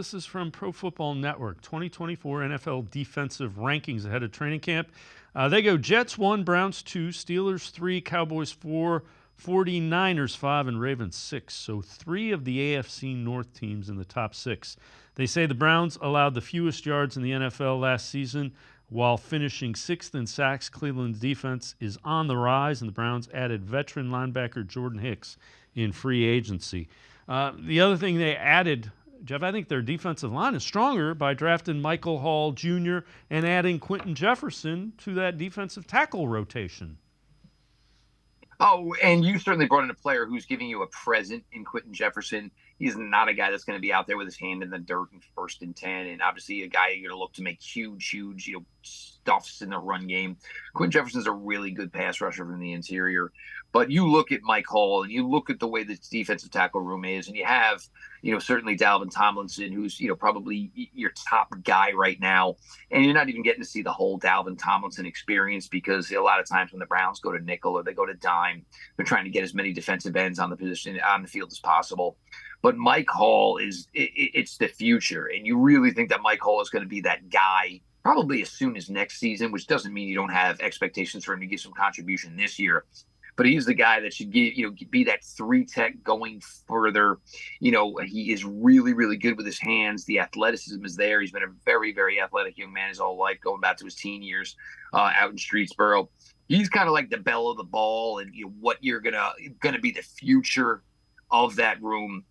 This is from Pro Football Network, 2024 NFL defensive rankings ahead of training camp. They go Jets 1, Browns 2, Steelers 3, Cowboys 4, 49ers 5, and Ravens 6. So 3 of the AFC North teams in the top 6. They say the Browns allowed the fewest yards in the NFL last season while finishing 6th in sacks. Cleveland's defense is on the rise, and the Browns added veteran linebacker Jordan Hicks in free agency. The other thing they added, Jeff, I think their defensive line is stronger by drafting Michael Hall Jr. and adding Quentin Jefferson to that defensive tackle rotation. Oh, and you certainly brought in a player who's giving you a present in Quentin Jefferson. He's not a guy that's going to be out there with his hand in the dirt in 1st and 10, and obviously a guy you're going to look to make huge, stuffs in the run game. Quentin Jefferson's a really good pass rusher from the interior, but you look at Mike Hall and you look at the way the defensive tackle room is, and you have, certainly Dalvin Tomlinson, who's, probably your top guy right now, and you're not even getting to see the whole Dalvin Tomlinson experience because a lot of times when the Browns go to nickel or they go to dime, they're trying to get as many defensive ends on the field as possible. But Mike Hall it's the future. And you really think that Mike Hall is going to be that guy probably as soon as next season, which doesn't mean you don't have expectations for him to give some contribution this year. But he's the guy that should be that 3 tech going further. He is really, really good with his hands. The athleticism is there. He's been a very, very athletic young man his whole life, going back to his teen years out in Streetsboro. He's kind of like the belle of the ball, and what you're gonna be the future of that room.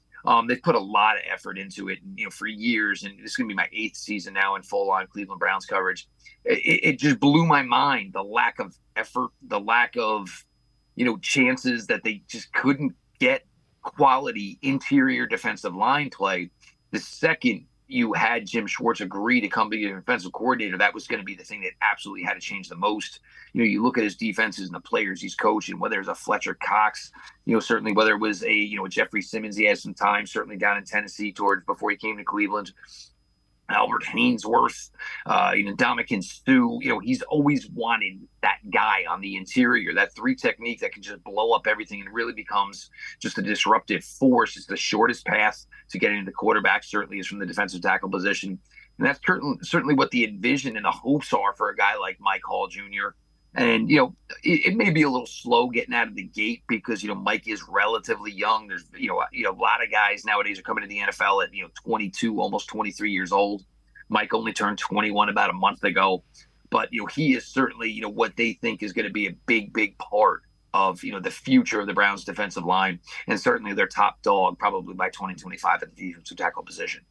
They've put a lot of effort into it, for years, and this is going to be my 8th season now in full-on Cleveland Browns coverage. It just blew my mind, the lack of effort, the lack of, chances that they just couldn't get quality interior defensive line play. The second you had Jim Schwartz agree to come be your defensive coordinator, that was going to be the thing that absolutely had to change the most. You look at his defenses and the players he's coaching, whether it's a Fletcher Cox, certainly whether it was a Jeffrey Simmons, he had some time certainly down in Tennessee before he came to Cleveland. Albert Hainsworth, Ndamukong Suh, he's always wanted that guy on the interior, that 3 technique that can just blow up everything and really becomes just a disruptive force. It's the shortest path to getting to the quarterback, certainly is from the defensive tackle position. And that's certainly what the envision and the hopes are for a guy like Mike Hall Jr. And, it may be a little slow getting out of the gate because, Mike is relatively young. There's, a lot of guys nowadays are coming to the NFL at, 22, almost 23 years old. Mike only turned 21 about a month ago. But, he is certainly, what they think is going to be a big, big part of, the future of the Browns defensive line, and certainly their top dog probably by 2025 at the defensive tackle position.